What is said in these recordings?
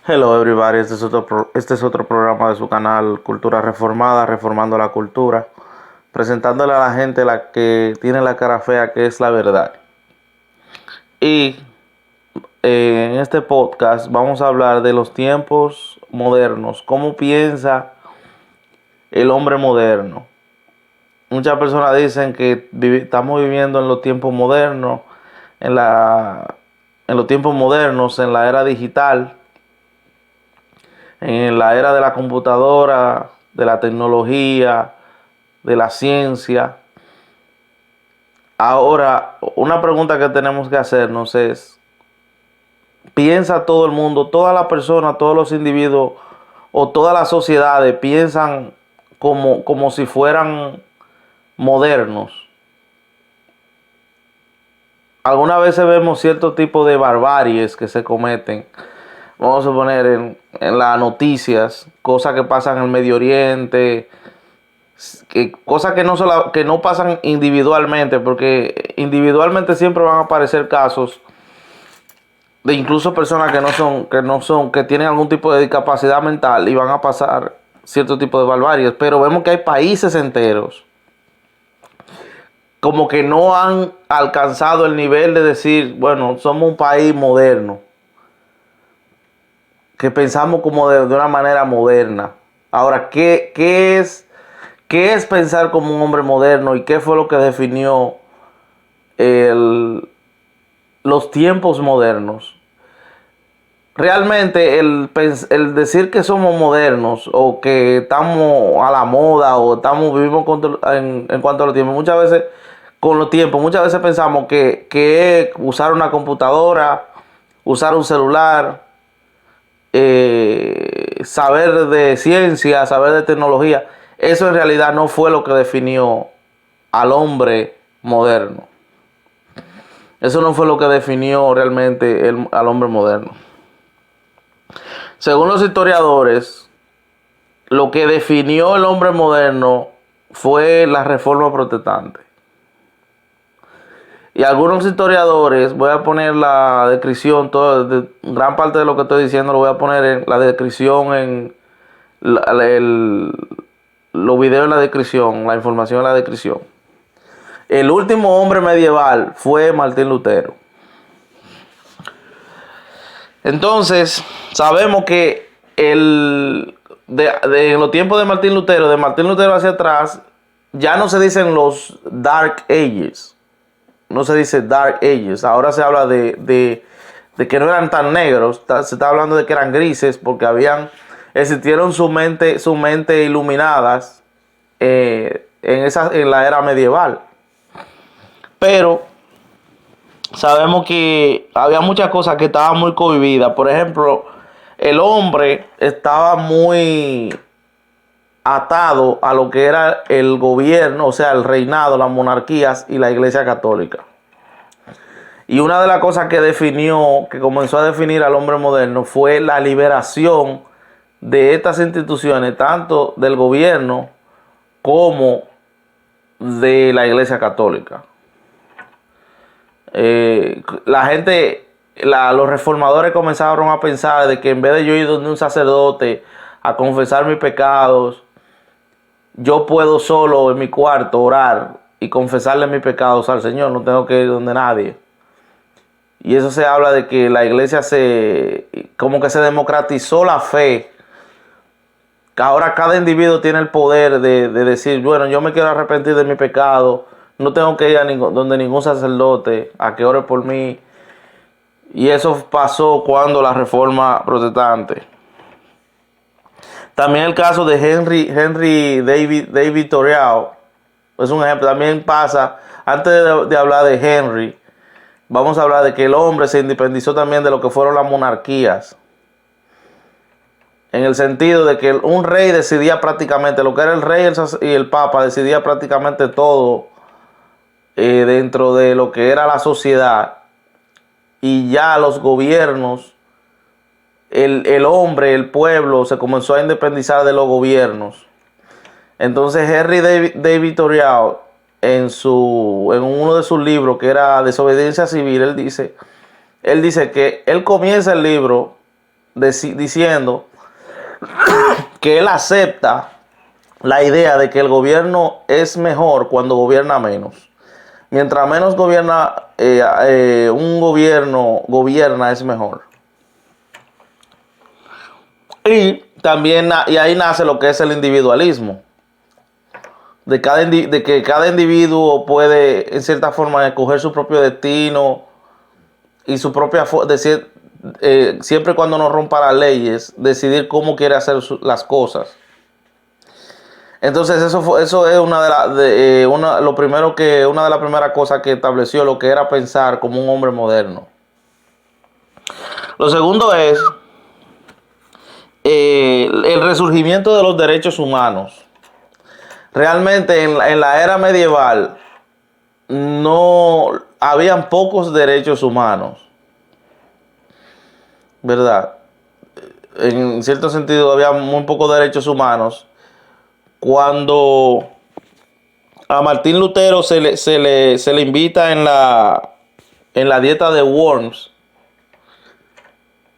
Hello everybody, este es otro programa de su canal Cultura Reformada, Reformando la Cultura, presentándole a la gente la que tiene la cara fea, que es la verdad. Y en este podcast vamos a hablar de los tiempos modernos, cómo piensa el hombre moderno. Muchas personas dicen que estamos viviendo en los tiempos modernos, en en los tiempos modernos, en la era digital, en la era de la computadora, de la tecnología, de la ciencia. Ahora, una pregunta que tenemos que hacernos es, ¿piensa todo el mundo, todas las personas, todos los individuos o todas las sociedades piensan como si fueran modernos? Algunas veces vemos cierto tipo de barbaries que se cometen. Vamos a poner en las noticias, cosas que pasan en el Medio Oriente, cosas que no pasan individualmente, porque individualmente siempre van a aparecer casos de incluso personas que tienen algún tipo de discapacidad mental y van a pasar cierto tipo de barbaries, pero vemos que hay países enteros como que no han alcanzado el nivel de decir, bueno, somos un país moderno, que pensamos como de una manera moderna. Ahora, ¿qué es pensar como un hombre moderno y qué fue lo que definió el, los tiempos modernos? Realmente el decir que somos modernos o que estamos a la moda o vivimos en cuanto a los tiempos, muchas veces con los tiempos, muchas veces pensamos que es usar una computadora, usar un celular, saber de ciencia, saber de tecnología. Eso en realidad no fue lo que definió al hombre moderno. Eso no fue lo que definió realmente al hombre moderno. Según los historiadores, lo que definió el hombre moderno fue la reforma protestante. Y algunos historiadores, voy a poner la descripción, gran parte de lo que estoy diciendo lo voy a poner en la descripción, los videos en la descripción, la información en la descripción. El último hombre medieval fue Martín Lutero. Entonces, sabemos que en los tiempos de Martín Lutero hacia atrás, ya no se dicen los Dark Ages. No se dice Dark Ages. Ahora se habla de que no eran tan negros. Se está hablando de que eran grises porque existieron su mente iluminadas en la era medieval. Pero sabemos que había muchas cosas que estaban muy cohibidas. Por ejemplo, el hombre estaba muy atado a lo que era el gobierno, o sea, el reinado, las monarquías y la Iglesia Católica. Y una de las cosas que comenzó a definir al hombre moderno fue la liberación de estas instituciones, tanto del gobierno como de la Iglesia Católica. Los reformadores comenzaron a pensar de que en vez de yo ir donde un sacerdote a confesar mis pecados, yo puedo solo en mi cuarto orar y confesarle mis pecados al Señor, no tengo que ir donde nadie. Y eso se habla de que la iglesia como que se democratizó la fe. Que ahora cada individuo tiene el poder de decir, bueno, yo me quiero arrepentir de mi pecado, no tengo que ir donde ningún sacerdote a que ore por mí. Y eso pasó cuando la reforma protestante. También el caso de Henry David Thoreau es un ejemplo. También pasa, antes de hablar de Henry, vamos a hablar de que el hombre se independizó también de lo que fueron las monarquías. En el sentido de que un rey decidía prácticamente, lo que era el rey y el papa, decidía prácticamente todo dentro de lo que era la sociedad. Y ya los gobiernos, el hombre, el pueblo, se comenzó a independizar de los gobiernos. Entonces Henry David Thoreau, en uno de sus libros, que era Desobediencia Civil, él dice que él comienza el libro diciendo que él acepta la idea de que el gobierno es mejor cuando gobierna menos. Mientras menos gobierna, un gobierno gobierna es mejor. Y también y ahí nace lo que es el individualismo. De que cada individuo puede, en cierta forma, escoger su propio destino y su propia decir, siempre y cuando no rompa las leyes, decidir cómo quiere hacer las cosas. Entonces eso es una de las primeras cosas que estableció lo que era pensar como un hombre moderno. Lo segundo es el resurgimiento de los derechos humanos. Realmente en la era medieval no habían pocos derechos humanos, ¿verdad? En cierto sentido había muy pocos derechos humanos. Cuando a Martín Lutero se le invita en la dieta de Worms,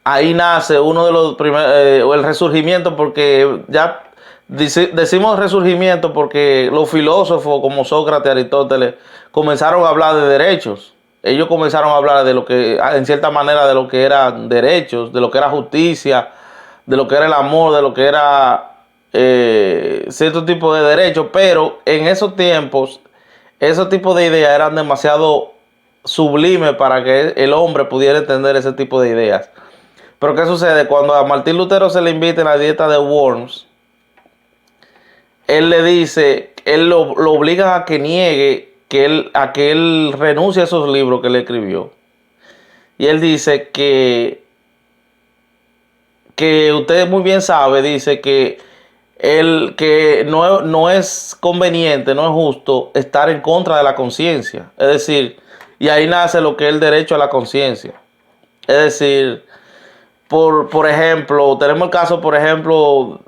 ahí nace uno de los primeros, el resurgimiento, porque ya decimos resurgimiento porque los filósofos como Sócrates, Aristóteles, comenzaron a hablar de derechos. Ellos comenzaron a hablar de lo que, en cierta manera, de lo que eran derechos, de lo que era justicia, de lo que era el amor, de lo que era cierto tipo de derechos, pero en esos tiempos, esos tipos de ideas eran demasiado sublimes para que el hombre pudiera entender ese tipo de ideas. Pero ¿qué sucede? Cuando a Martín Lutero se le invita en la dieta de Worms, él le dice, él lo obliga a que niegue, a que él renuncie a esos libros que él escribió. Y él dice que usted muy bien sabe, dice que no es conveniente, no es justo estar en contra de la conciencia. Es decir, y ahí nace lo que es el derecho a la conciencia. Es decir, por ejemplo, tenemos el caso, por ejemplo,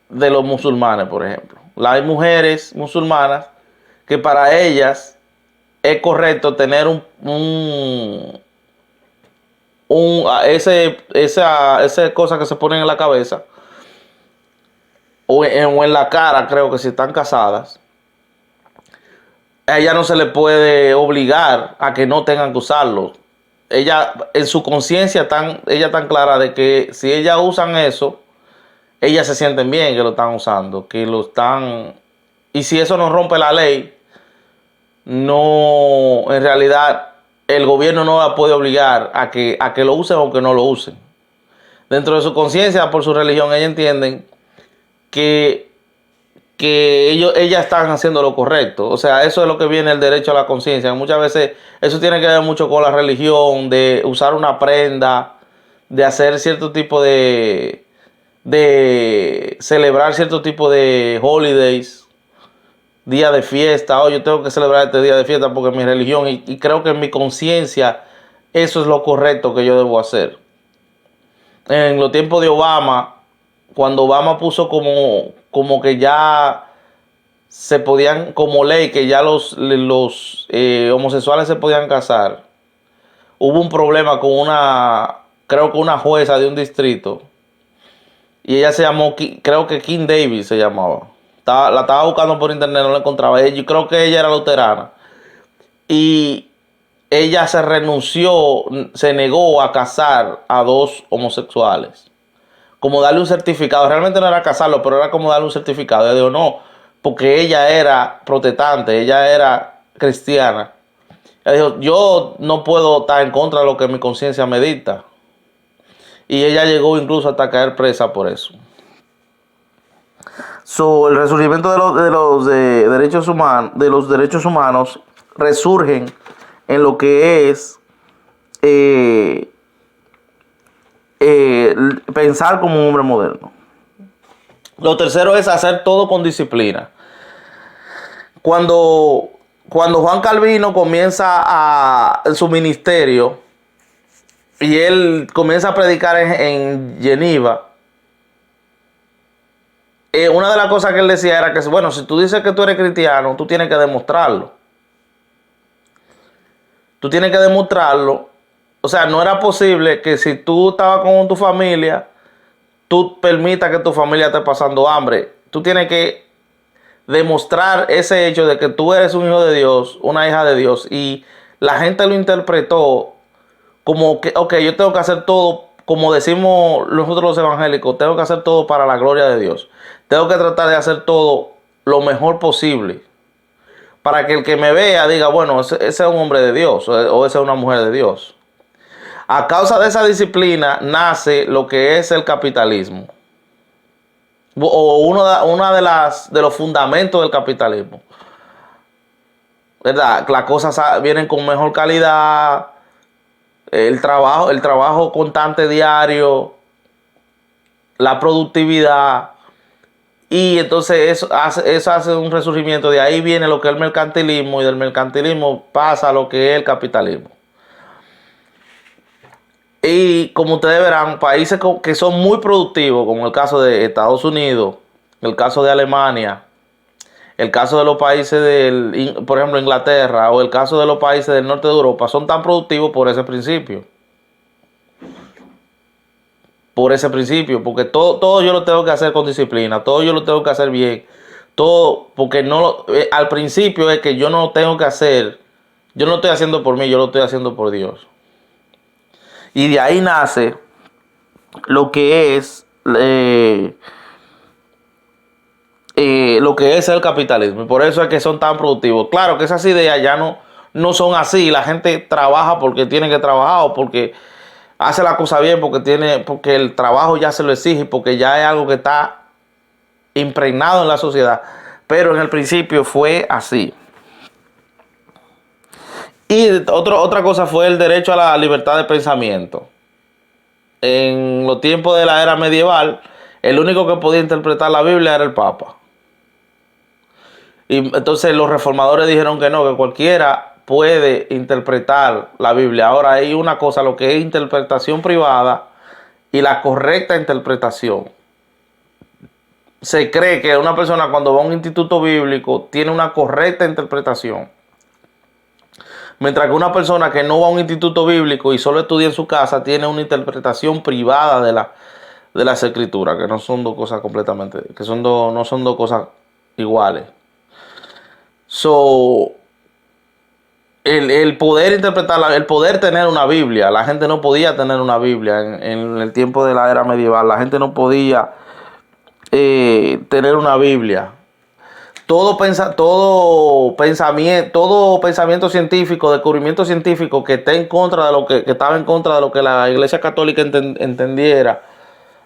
de los musulmanes, por ejemplo. Hay mujeres musulmanas que para ellas es correcto tener esa cosa que se ponen en la cabeza o en la cara, creo que si están casadas, a ella no se le puede obligar a que no tengan que usarlo. Ella, en su conciencia, ella tan clara de que si ellas usan eso, ellas se sienten bien que lo están usando, que lo están... Y si eso no rompe la ley, no, en realidad, el gobierno no la puede obligar a que lo usen o que no lo usen. Dentro de su conciencia, por su religión, ellas entienden que ellas están haciendo lo correcto. O sea, eso es lo que viene el derecho a la conciencia. Muchas veces eso tiene que ver mucho con la religión, de usar una prenda, de hacer cierto tipo de celebrar cierto tipo de holidays, día de fiesta. Oh, yo tengo que celebrar este día de fiesta porque es mi religión y creo que en mi conciencia eso es lo correcto que yo debo hacer. En los tiempos de Obama, cuando Obama puso como que ya se podían, como ley, que ya los homosexuales se podían casar, hubo un problema con creo que una jueza de un distrito, y ella se llamó, creo que Kim Davis se llamaba. La estaba buscando por internet, no la encontraba. Yo creo que ella era luterana. Y ella se negó a casar a dos homosexuales. Como darle un certificado. Realmente no era casarlo, pero era como darle un certificado. Ella dijo, no, porque ella era protestante, ella era cristiana. Ella dijo, yo no puedo estar en contra de lo que mi conciencia me dicta. Y ella llegó incluso hasta caer presa por eso. El resurgimiento de los derechos humanos resurgen en lo que es pensar como un hombre moderno. Lo tercero es hacer todo con disciplina. Cuando Juan Calvino comienza su ministerio y él comienza a predicar en Geneva, una de las cosas que él decía era que, bueno, si tú dices que tú eres cristiano, tú tienes que demostrarlo. Tú tienes que demostrarlo. O sea, no era posible que si tú estabas con tu familia tú permitas que tu familia esté pasando hambre. Tú tienes que demostrar ese hecho de que tú eres un hijo de Dios, una hija de Dios, y la gente lo interpretó como que, ok, yo tengo que hacer todo, como decimos nosotros los evangélicos, tengo que hacer todo para la gloria de Dios. Tengo que tratar de hacer todo lo mejor posible para que el que me vea diga, bueno, ese es un hombre de Dios o esa es una mujer de Dios. A causa de esa disciplina nace lo que es el capitalismo. O una de los fundamentos del capitalismo. ¿Verdad? Las cosas vienen con mejor calidad, el trabajo constante diario, la productividad. Y entonces eso hace un resurgimiento. De ahí viene lo que es el mercantilismo y del mercantilismo pasa a lo que es el capitalismo. Y como ustedes verán, países que son muy productivos, como el caso de Estados Unidos, el caso de Alemania, el caso de los países por ejemplo, Inglaterra, o el caso de los países del norte de Europa, son tan productivos por ese principio. Por ese principio, porque todo yo lo tengo que hacer con disciplina, todo yo lo tengo que hacer bien, todo, porque al principio es que yo no tengo que hacer, yo no lo estoy haciendo por mí, yo lo estoy haciendo por Dios. Y de ahí nace lo que es lo que es el capitalismo. Y por eso es que son tan productivos. Claro que esas ideas ya no son así. La gente trabaja porque tiene que trabajar o porque hace la cosa bien, porque el trabajo ya se lo exige, porque ya es algo que está impregnado en la sociedad. Pero en el principio fue así. Y otra cosa fue el derecho a la libertad de pensamiento. En los tiempos de la era medieval, el único que podía interpretar la Biblia era el Papa. Y entonces los reformadores dijeron que no, que cualquiera puede interpretar la Biblia. Ahora hay una cosa, lo que es interpretación privada y la correcta interpretación. Se cree que una persona cuando va a un instituto bíblico tiene una correcta interpretación. Mientras que una persona que no va a un instituto bíblico y solo estudia en su casa tiene una interpretación privada de las escrituras, que no son dos cosas completamente, no son dos cosas iguales. El poder interpretarla, el poder tener una Biblia, la gente no podía tener una Biblia en el tiempo de la era medieval, la gente no podía tener una Biblia. Todo pensamiento científico, descubrimiento científico que esté en contra de que estaba en contra de lo que la Iglesia Católica entendiera,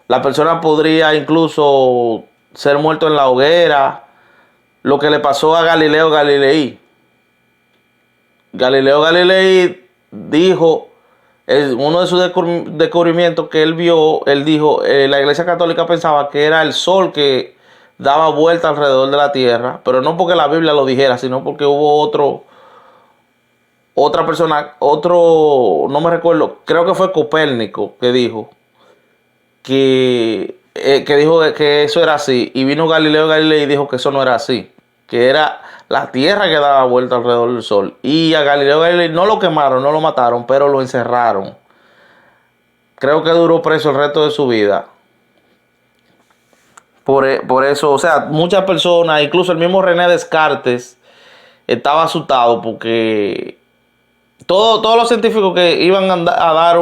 la persona podría incluso ser muerto en la hoguera. Lo que le pasó a Galileo Galilei. Galileo Galilei dijo, uno de sus descubrimientos que él vio, él dijo, la Iglesia Católica pensaba que era el sol que daba vuelta alrededor de la Tierra, pero no porque la Biblia lo dijera, sino porque hubo otra persona, no me recuerdo, creo que fue Copérnico que dijo que eso era así, y vino Galileo Galilei y dijo que eso no era así, que era la Tierra que daba vuelta alrededor del Sol. Y a Galileo Galilei no lo quemaron, no lo mataron, pero lo encerraron. Creo que duró preso el resto de su vida. Por eso, o sea, muchas personas, incluso el mismo René Descartes, estaba asustado porque todos los científicos que iban a dar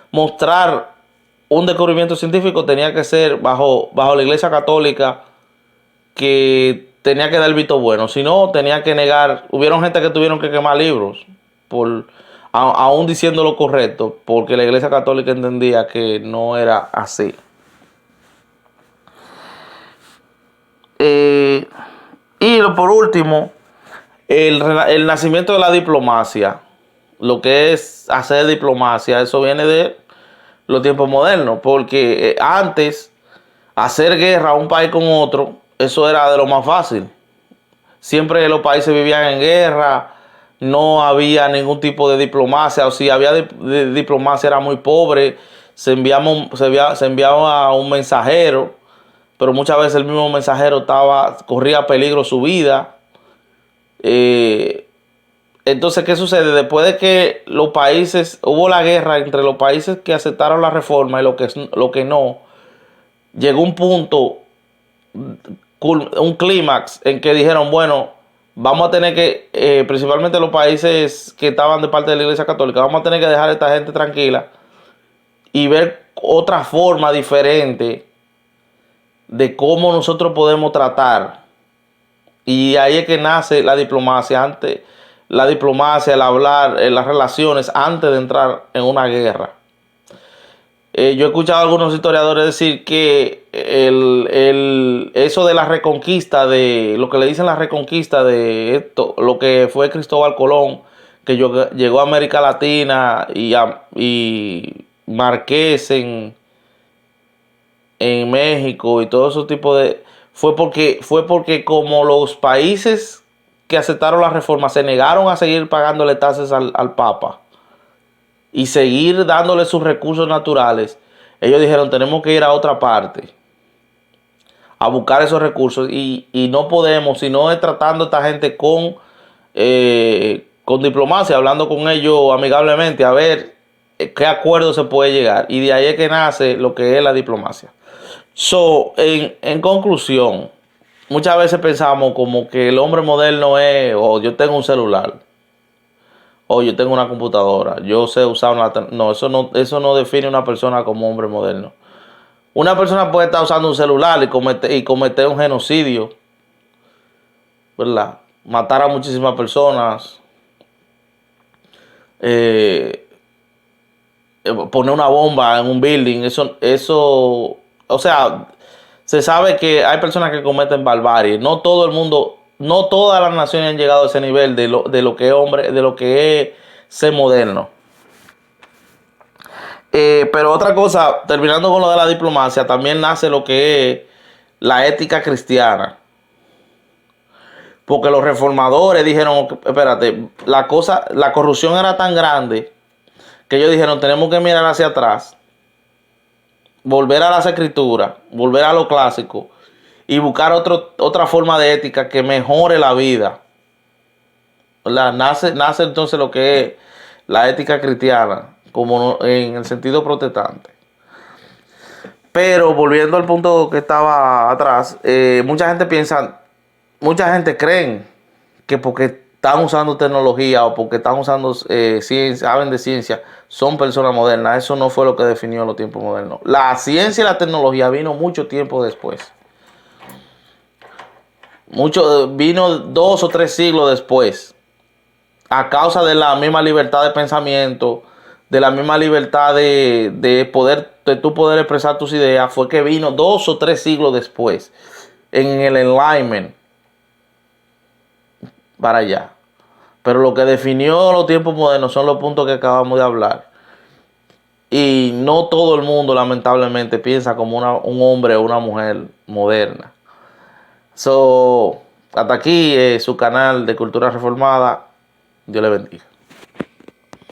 mostrar un descubrimiento científico tenía que ser bajo la Iglesia Católica, que tenía que dar el visto bueno. Si no, tenía que negar. Hubieron gente que tuvieron que quemar libros aún diciendo lo correcto, porque la Iglesia Católica entendía que no era así. Y por último, el nacimiento de la diplomacia. Lo que es hacer diplomacia, eso viene de los tiempos modernos, porque antes hacer guerra a un país con otro, eso era de lo más fácil. Siempre los países vivían en guerra, no había ningún tipo de diplomacia, o si había diplomacia era muy pobre, se enviaba un mensajero, pero muchas veces el mismo mensajero corría peligro su vida. Entonces, ¿qué sucede? Después de que los países, hubo la guerra entre los países que aceptaron la reforma y lo que no, llegó un punto, un clímax en que dijeron, bueno, vamos a tener que, principalmente los países que estaban de parte de la Iglesia Católica, vamos a tener que dejar a esta gente tranquila y ver otra forma diferente de cómo nosotros podemos tratar. Y ahí es que nace la diplomacia, el hablar, las relaciones antes de entrar en una guerra. Yo he escuchado a algunos historiadores decir que eso de la reconquista, de lo que le dicen la reconquista de esto, lo que fue Cristóbal Colón, que llegó a América Latina y Marqués en México y todo ese tipo de... Fue porque como los países que aceptaron la reforma se negaron a seguir pagándole tasas al Papa y seguir dándole sus recursos naturales, ellos dijeron, tenemos que ir a otra parte a buscar esos recursos y no podemos, sino es tratando a esta gente con diplomacia, hablando con ellos amigablemente, a ver qué acuerdo se puede llegar. Y de ahí es que nace lo que es la diplomacia. En conclusión, muchas veces pensamos como que el hombre moderno es, o yo tengo un celular, o yo tengo una computadora, yo sé usar No, eso no define una persona como hombre moderno. Una persona puede estar usando un celular y cometer un genocidio, ¿verdad? Matar a muchísimas personas, eh, poner una bomba en un building, o sea, se sabe que hay personas que cometen barbarie. No todo el mundo, no todas las naciones han llegado a ese nivel de lo que es hombre, de lo que es ser moderno. Pero otra cosa, terminando con lo de la diplomacia, también nace lo que es la ética cristiana. Porque los reformadores dijeron, espérate, la corrupción era tan grande que ellos dijeron, tenemos que mirar hacia atrás, volver a las escrituras, volver a lo clásico y buscar otra forma de ética que mejore la vida. ¿Verdad? Nace entonces lo que es la ética cristiana, como en el sentido protestante. Pero volviendo al punto que estaba atrás, mucha gente cree que porque están usando tecnología o porque están usando ciencia, saben de ciencia, son personas modernas. Eso no fue lo que definió los tiempos modernos. La ciencia y la tecnología vino mucho tiempo después. Vino 2 o 3 siglos después. A causa de la misma libertad de pensamiento, de la misma libertad de tú poder expresar tus ideas, fue que vino 2 o 3 siglos después, en el Enlightenment, para allá. Pero lo que definió los tiempos modernos son los puntos que acabamos de hablar. Y no todo el mundo, lamentablemente, piensa como un hombre o una mujer moderna. Hasta aquí su canal de Cultura Reformada. Dios le bendiga.